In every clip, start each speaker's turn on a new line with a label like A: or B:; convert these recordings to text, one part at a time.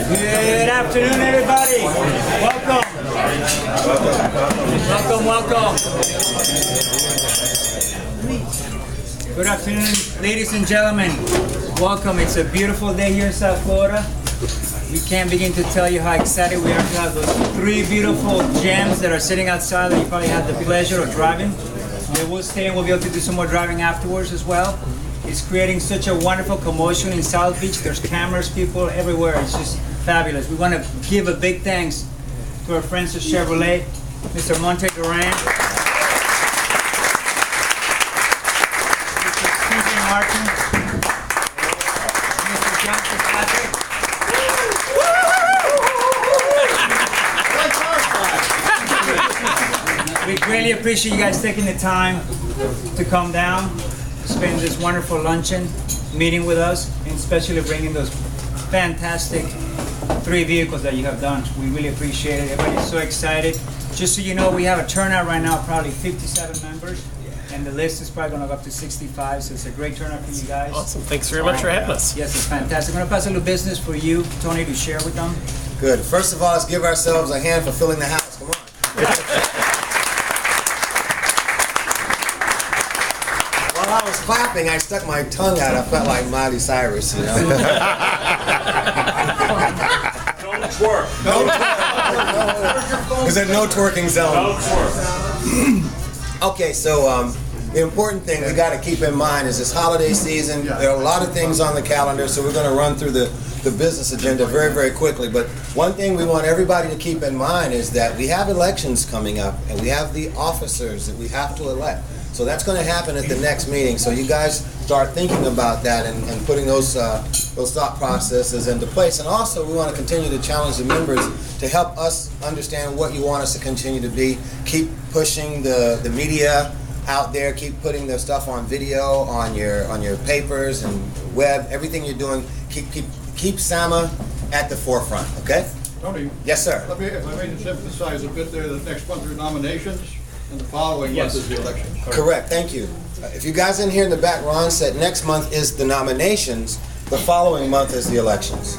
A: Good afternoon, everybody. Welcome. Welcome. Good afternoon, ladies and gentlemen. Welcome. It's a beautiful day here in South Florida. We can't begin to tell you how excited we are to have those three beautiful gems that are sitting outside that you probably had the pleasure of driving. They will stay and we'll be able to do some more driving afterwards as well. It's creating such a wonderful commotion in South Beach. There's cameras, people everywhere. It's just fabulous. We want to give a big thanks to our friends at Chevrolet, Mr. Monte Duran, Mr. Stephen Martin, Mr. John Fitzpatrick. We greatly appreciate you guys taking the time to come down, spend this wonderful luncheon meeting with us, and especially bringing those fantastic three vehicles that you have done. We really appreciate it. Everybody's so excited. Just so you know, we have a turnout right now, probably 57 members, and the list is probably going to go up to 65, so it's a great turnout for you guys.
B: Awesome. Thanks very much for having us.
A: Yes, it's fantastic. I'm going to pass a little business for you, Tony, to share with them.
C: Good. First of all, let's give ourselves a hand for filling the house. Come on. While I was clapping, I stuck my tongue out. I felt like Miley Cyrus, you know.
D: Don't twerk.
C: No twerk. Is there no twerking zone?
D: No twerk.
C: Okay, so the important thing we got to keep in mind is this holiday season. There are a lot of things on the calendar, so we're going to run through the business agenda very, very quickly. But one thing we want everybody to keep in mind is that we have elections coming up, and we have the officers that we have to elect. So that's going to happen at the next meeting. So you guys start thinking about that and putting those thought processes into place. And also, we want to continue to challenge the members to help us understand what you want us to continue to be. Keep pushing the media out there. Keep putting the stuff on video, on your papers and web. Everything you're doing, keep SAMA at the forefront. Okay?
E: Tony.
C: Yes, sir.
E: Let me, if I may just emphasize a bit there that next month are nominations, and the following month is the election.
C: Correct, thank you. If you guys in here in the back, Ron said next month is the nominations, the following month is the elections.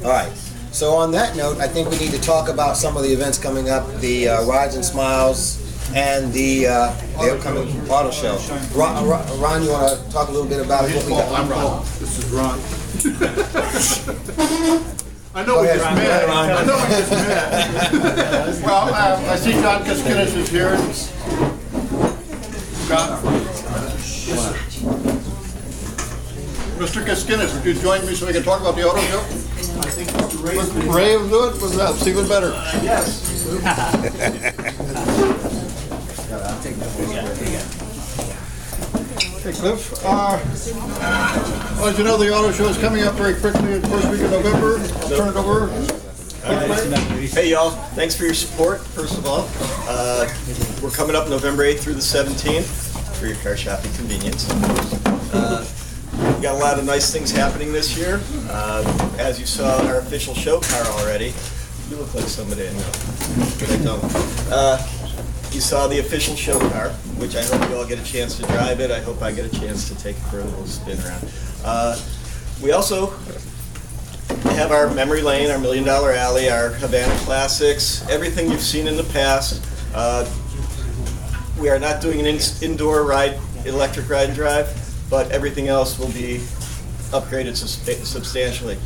C: All right, so on that note, I think we need to talk about some of the events coming up, the Rides and Smiles, and the upcoming auto show. Ron, you want to talk a little bit about what we got?
E: I'm Ron. This is Ron. I know we just met. I know we just met. Well, I see John Kaskinis is here. John? Mr. Kaskinis, would you join me so we can talk about the auto show?
D: I think Mr.
E: Ray will do it? Was that even better?
D: Yes.
E: Hey, Cliff. As you know, the auto show is coming up very quickly, the first week of November. I'll turn it over.
B: Hey y'all, thanks for your support, first of all. We're coming up November 8th through the 17th for your car shopping convenience. We got a lot of nice things happening this year. As you saw our official show car already, you look like somebody I know, but I don't. You saw the official show car, which I hope you all get a chance to drive it. I hope I get a chance to take it for a little spin around. We also have our memory lane, our $1 Million Alley, our Havana Classics, everything you've seen in the past. We are not doing an indoor ride, electric ride and drive, but everything else will be upgraded substantially.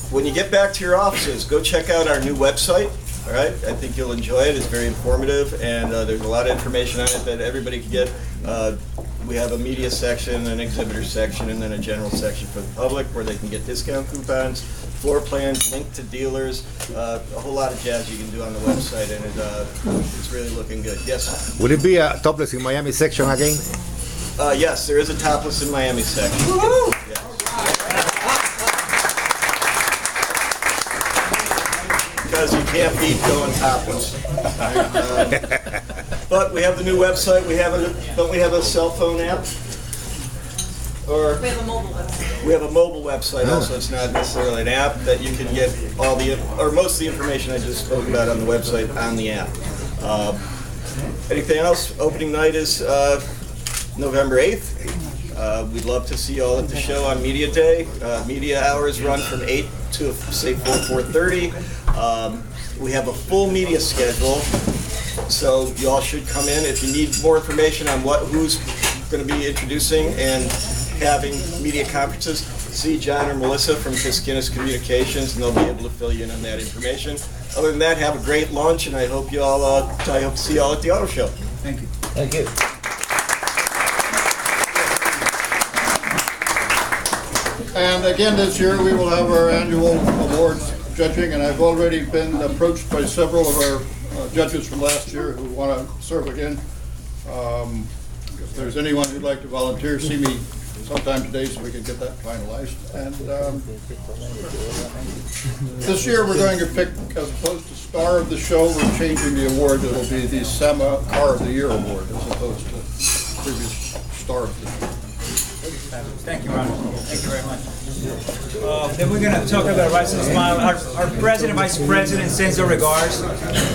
B: When you get back to your offices, go check out our new website. All right, I think you'll enjoy it. It's very informative, and there's a lot of information on it that everybody can get. We have a media section, an exhibitor section, and then a general section for the public where they can get discount coupons, floor plans, link to dealers, a whole lot of jazz you can do on the website, and it's really looking good. Yes?
F: Will it be a topless in Miami section again?
B: Yes, there is a topless in Miami section.
A: Woo-hoo!
B: Yeah. Because you can't beat going topless. But we have the new website. Don't we have a cell phone app? Or
G: we have a mobile website.
B: We have a mobile website also. It's not necessarily an app that you can get all the or most of the information I just spoke about on the website on the app. Anything else? Opening night is November 8th. We'd love to see you all at the show on Media Day. Media hours run from 8 to, say, 4:30. We have a full media schedule, so you all should come in. If you need more information on who's going to be introducing and having media conferences, see John or Melissa from Kiskinis Communications, and they'll be able to fill you in on that information. Other than that, have a great lunch, and I hope to see you all at the auto show.
A: Thank you.
C: Thank you.
E: And again, this year, we will have our annual awards judging, and I've already been approached by several of our judges from last year who want to serve again. If there's anyone who'd like to volunteer, see me sometime today so we can get that finalized. And this year we're going to pick, as opposed to Star of the Show, we're changing the award. It'll be the SEMA Car of the Year Award as opposed to previous Star of the Year.
A: Thank you, Ron. Thank you very much. Then we're going to talk about Rise and Smile. Our president, vice president sends their regards.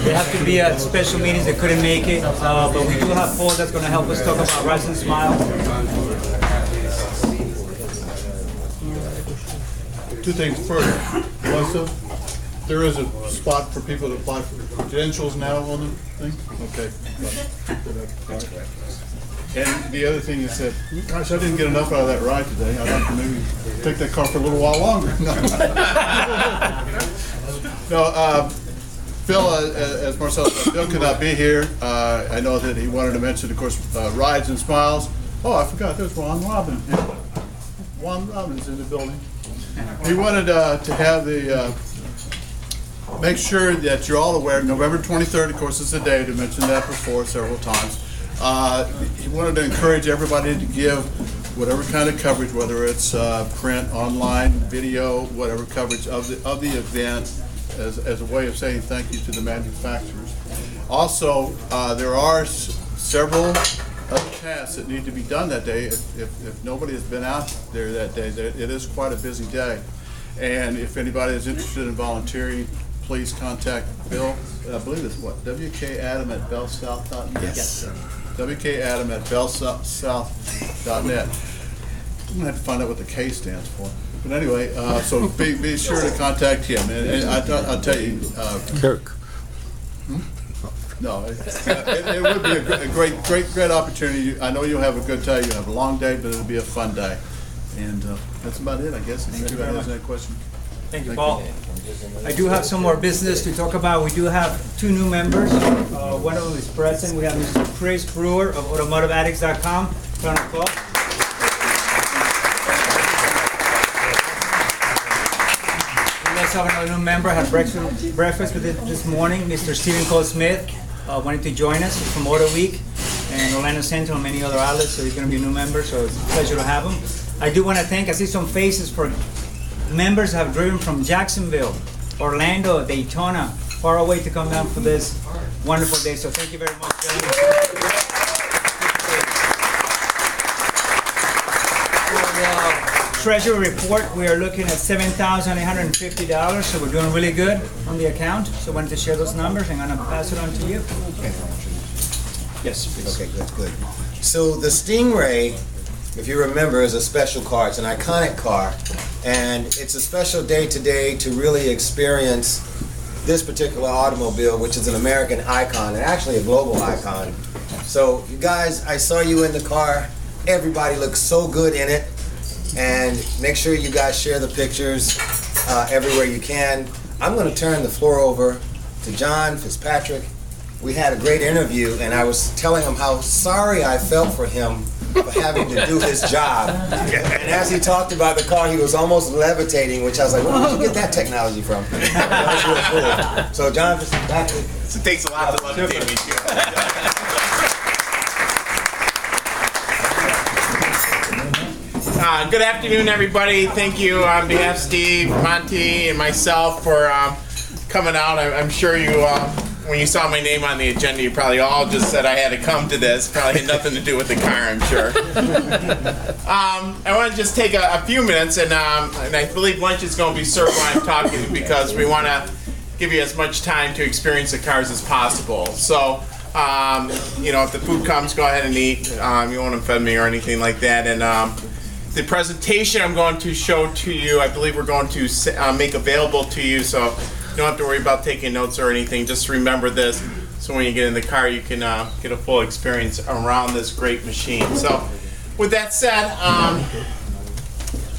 A: They have to be at special meetings. They couldn't make it, but we do have Paul that's going to help us talk about Rise and Smile.
E: Two things. First, Melissa, there is a spot for people to apply for credentials now on the thing? Okay. And the other thing is that, gosh, I didn't get enough out of that ride today. I'd like to maybe take that car for a little while longer. No, Phil, as Marcel said, Bill could not be here. I know that he wanted to mention, of course, Rides and Smiles. Oh, I forgot, there's Ron Robin. Ron Robin's in the building. He wanted to have the, make sure that you're all aware, November 23rd, of course, is the day, to mention that before several times. He wanted to encourage everybody to give whatever kind of coverage, whether it's print, online, video, whatever coverage of the event, as a way of saying thank you to the manufacturers. Also, there are several other tasks that need to be done that day. If nobody has been out there that day, it is quite a busy day. And if anybody is interested in volunteering, please contact Bill. I believe it's what, wkadam@bellsouth.net?
C: Yes.
E: wkadam@bellsouth.net. I'm gonna have to find out what the K stands for. But anyway, so be sure to contact him. And I'll tell you,
F: Kirk.
E: no, it would be a great opportunity. I know you'll have a good day. You'll have a long day, but it'll be a fun day. And that's about it, I guess. If anybody has any questions.
A: Thank you, Paul. I do have some more business to talk about. We do have two new members. One of them is present. We have Mr. Chris Brewer of AutomotiveAddicts.com. Round of applause. We also have another new member. I had breakfast with it this morning. Mr. Stephen Cole Smith wanted to join us. He's from Auto Week and Orlando Central and many other outlets, so he's going to be a new member, so it's a pleasure to have him. I do want to thank, I see some faces for members have driven from Jacksonville, Orlando, Daytona, far away to come down for this wonderful day. So thank you very much, gentlemen. For the treasury report, we are looking at $7,850, so we're doing really good on the account. So I wanted to share those numbers, and I'm going to pass it on to you.
C: Okay.
A: Yes, please.
C: Okay, good. So the Stingray, if you remember, is a special car. It's an iconic car, and it's a special day today to really experience this particular automobile, which is an American icon and actually a global icon. So you guys, I saw you in the car. Everybody looks so good in it, and make sure you guys share the pictures everywhere you can. I'm going to turn the floor over to John Fitzpatrick. We had a great interview, and I was telling him how sorry I felt for him for having to do his job. And as he talked about the car, he was almost levitating, which I was like, where did you get that technology from? That was really cool. So John, Fitzpatrick.
G: It takes a lot to levitate me too. Good afternoon, everybody. Thank you on behalf of Steve, Monty, and myself for coming out. I'm sure you, when you saw my name on the agenda, you probably all just said I had to come to this. Probably had nothing to do with the car, I'm sure. I want to just take a few minutes, and I believe lunch is going to be served while I'm talking because we want to give you as much time to experience the cars as possible. So You know, if the food comes, go ahead and eat. You won't offend me or anything like that. And the presentation I'm going to show to you, I believe we're going to make available to you, so you don't have to worry about taking notes or anything. Just remember this, so when you get in the car, you can get a full experience around this great machine. So, with that said,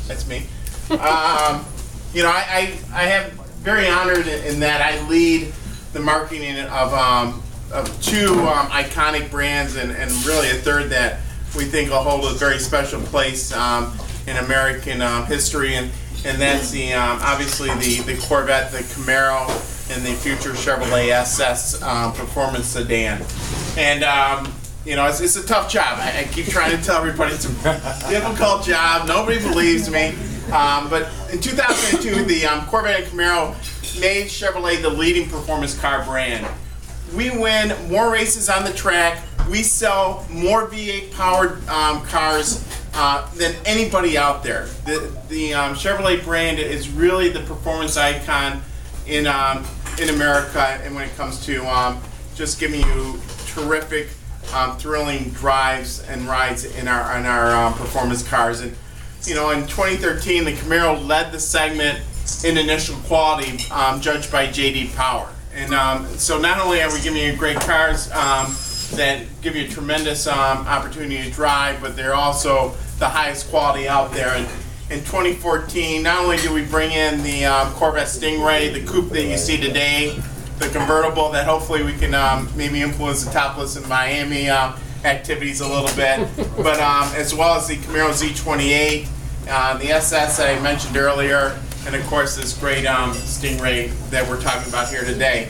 G: that's me. You know, I am very honored in that I lead the marketing of two iconic brands and really a third that we think will hold a very special place in American history, and that's the obviously the Corvette, the Camaro, and the future Chevrolet SS performance sedan. And you know, it's a tough job. I keep trying to tell everybody it's a difficult job. Nobody believes me. But in 2002, the Corvette and Camaro made Chevrolet the leading performance car brand. We win more races on the track. We sell more V8 powered cars than anybody out there. The Chevrolet brand is really the performance icon in America, and when it comes to just giving you terrific, thrilling drives and rides in our performance cars. And you know, in 2013, the Camaro led the segment in initial quality, judged by J.D. Power. And so not only are we giving you great cars that give you a tremendous opportunity to drive, but they're also the highest quality out there. And in 2014, not only do we bring in the Corvette Stingray, the coupe that you see today, the convertible that hopefully we can maybe influence the topless in Miami activities a little bit, but as well as the Camaro Z28, the SS that I mentioned earlier, and of course this great Stingray that we're talking about here today.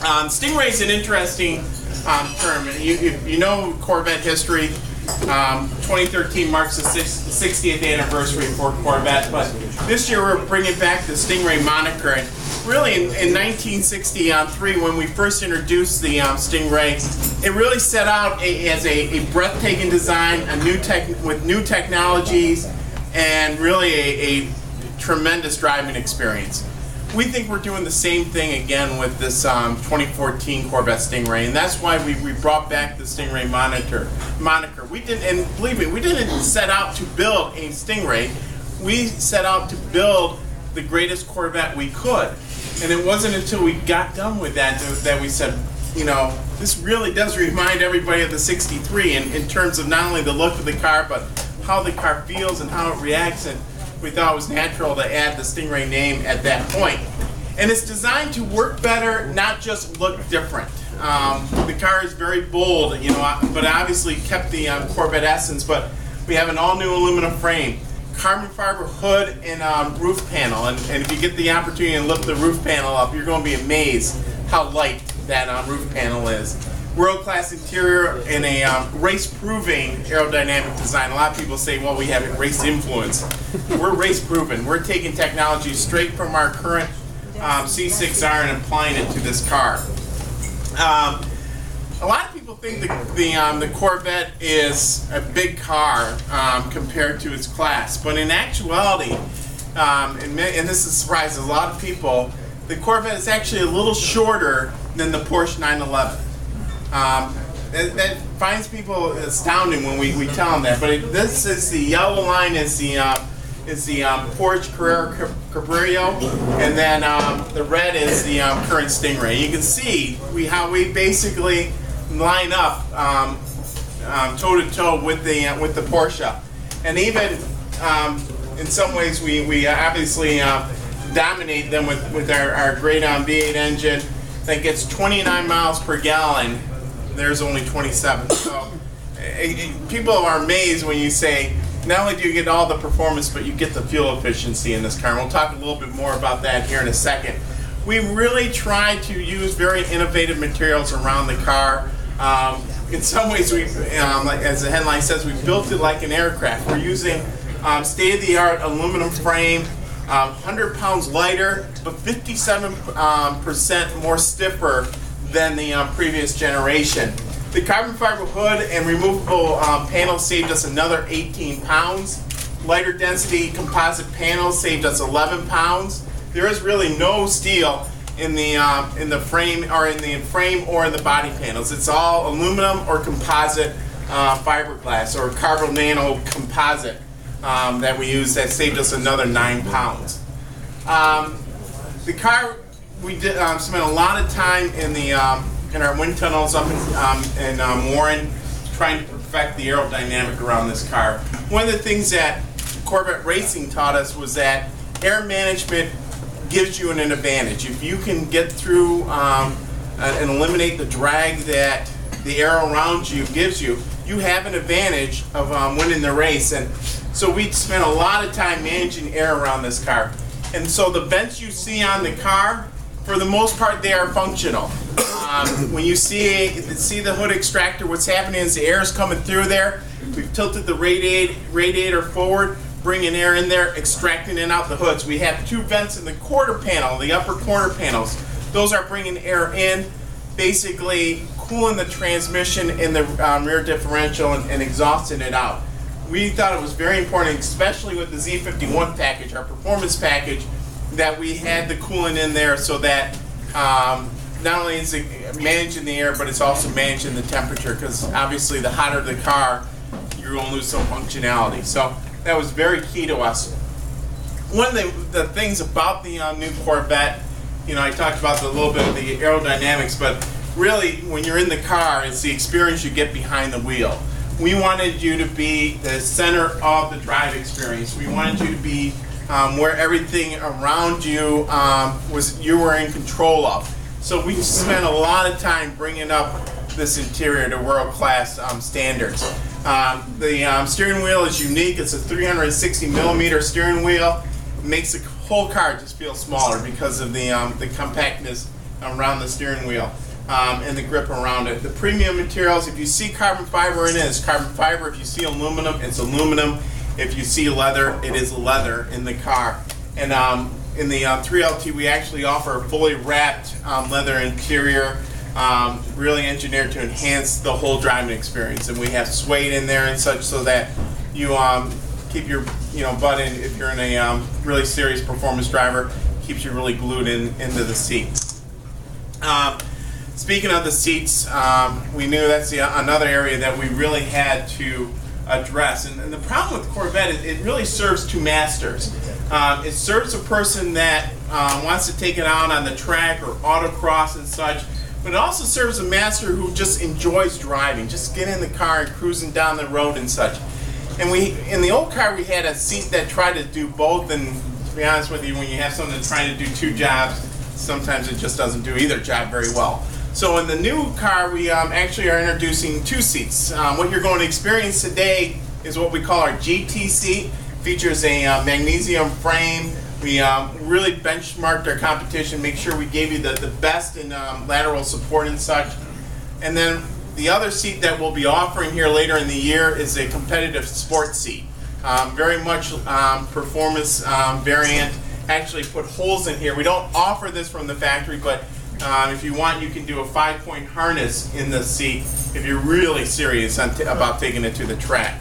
G: Stingray is an interesting term. You know Corvette history. 2013 marks the 60th anniversary for Corvette, but this year we're bringing back the Stingray moniker. And really in 1963, when we first introduced the Stingray, it really set out as a breathtaking design, with new technologies, and really a tremendous driving experience. We think we're doing the same thing again with this 2014 Corvette Stingray, and that's why we brought back the Stingray moniker. We didn't, and believe me, we didn't set out to build a Stingray. We set out to build the greatest Corvette we could, and it wasn't until we got done with that we said, you know, this really does remind everybody of the 63 in terms of not only the look of the car, but how the car feels and how it reacts. And we thought it was natural to add the Stingray name at that point. And it's designed to work better, not just look different. The car is very bold, you know, but obviously kept the Corvette essence, but we have an all-new aluminum frame, carbon fiber hood and roof panel. And if you get the opportunity to lift the roof panel up, you're going to be amazed how light that roof panel is. World-class interior and a race-proving aerodynamic design. A lot of people say, well, we have a race influence. We're race-proven. We're taking technology straight from our current C6R and applying it to this car. A lot of people think the Corvette is a big car compared to its class, but in actuality, and this has surprised a lot of people, the Corvette is actually a little shorter than the Porsche 911. That finds people astounding when we tell them that. But this is the yellow line is the Porsche Carrera Cabrio, and then the red is the current Stingray. You can see how we basically line up toe to toe with the Porsche, and even in some ways we obviously dominate them with our great V8 engine that gets 29 miles per gallon. There's only 27. So people are amazed when you say, not only do you get all the performance, but you get the fuel efficiency in this car. And we'll talk a little bit more about that here in a second. We really try to use very innovative materials around the car. In some ways, like as the headline says, we built it like an aircraft. We're using state-of-the-art aluminum frame, 100 pounds lighter, but 57% more stiffer than the previous generation. The carbon fiber hood and removable panel saved us another 18 pounds. Lighter density composite panels saved us 11 pounds. There is really no steel in the frame or in the body panels. It's all aluminum or composite fiberglass or Carbo Nano composite that we use that saved us another 9 pounds. The car, we did spent a lot of time in our wind tunnels up in Warren trying to perfect the aerodynamic around this car. One of the things that Corvette Racing taught us was that air management gives you an advantage. If you can get through and eliminate the drag that the air around you gives you, you have an advantage of winning the race. And so we spent a lot of time managing air around this car. And so the vents you see on the car, for the most part, they are functional. When you see the hood extractor, what's happening is the air is coming through there. We've tilted the radiator forward, bringing air in there, extracting it out the hoods. We have 2 vents in the quarter panel, the upper corner panels. Those are bringing air in, basically cooling the transmission in the rear differential and exhausting it out. We thought it was very important, especially with the Z51 package, our performance package, that we had the coolant in there so that not only is it managing the air, but it's also managing the temperature, because obviously the hotter the car, you're going to lose some functionality. So that was very key to us. One of the things about the new Corvette, I talked about a little bit of the aerodynamics, but really when you're in the car, it's the experience you get behind the wheel. We wanted you to be the center of the drive experience. We wanted you to be where everything around you you were in control of. So we spent a lot of time bringing up this interior to world-class standards. The steering wheel is unique. It's a 360 millimeter steering wheel. It makes the whole car just feel smaller because of the compactness around the steering wheel and the grip around it. The premium materials, if you see carbon fiber in it, it's carbon fiber. If you see aluminum, it's aluminum. If you see leather, it is leather in the car. And in the 3LT, we actually offer a fully wrapped leather interior, really engineered to enhance the whole driving experience. And we have suede in there and such so that you keep your butt in. If you're in a really serious performance driver, keeps you really glued into the seat. Speaking of the seats, we knew that's another area that we really had to address. And the problem with Corvette is it really serves 2 masters. It serves a person that wants to take it out on the track or autocross and such, but it also serves a master who just enjoys driving, just get in the car and cruising down the road and such. And in the old car, we had a seat that tried to do both, and to be honest with you, when you have something that's trying to do 2 jobs, sometimes it just doesn't do either job very well. So in the new car, we actually are introducing 2 seats. What you're going to experience today is what we call our GT seat. Features a magnesium frame. We really benchmarked our competition, make sure we gave you the best in lateral support and such. And then the other seat that we'll be offering here later in the year is a competitive sports seat. Very much performance variant. Actually put holes in here. We don't offer this from the factory, but if you want, you can do a 5-point harness in the seat if you're really serious about taking it to the track.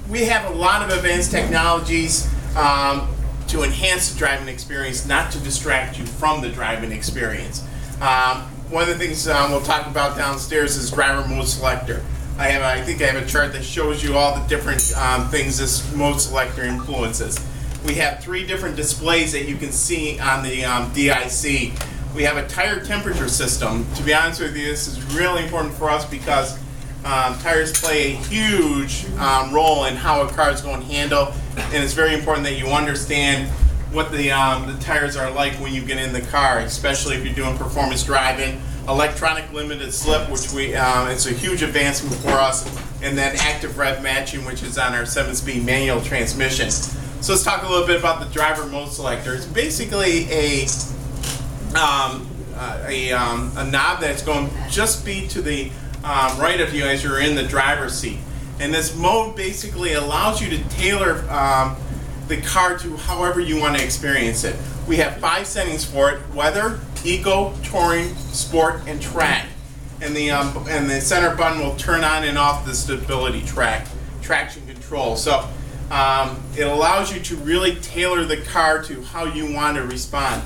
G: We have a lot of advanced technologies to enhance the driving experience, not to distract you from the driving experience. One of the things we'll talk about downstairs is driver mode selector. I think I have a chart that shows you all the different things this mode selector influences. We have 3 different displays that you can see on the DIC. We have a tire temperature system. To be honest with you, this is really important for us because tires play a huge role in how a car is going to handle, and it's very important that you understand what the tires are like when you get in the car, especially if you're doing performance driving. Electronic limited slip, which it's a huge advancement for us, and then active rev matching, which is on our 7-speed manual transmission. So let's talk a little bit about the driver mode selector. It's basically a knob that's going to just be to the right of you as you're in the driver's seat. And this mode basically allows you to tailor the car to however you want to experience it. We have 5 settings for it: weather, eco, touring, sport, and track. And the center button will turn on and off the stability traction control. So it allows you to really tailor the car to how you want to respond.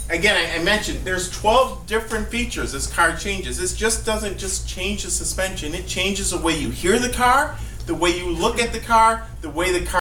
G: again, I mentioned there's 12 different features this car changes. This just doesn't just change the suspension. It changes the way you hear the car, the way you look at the car, the way the car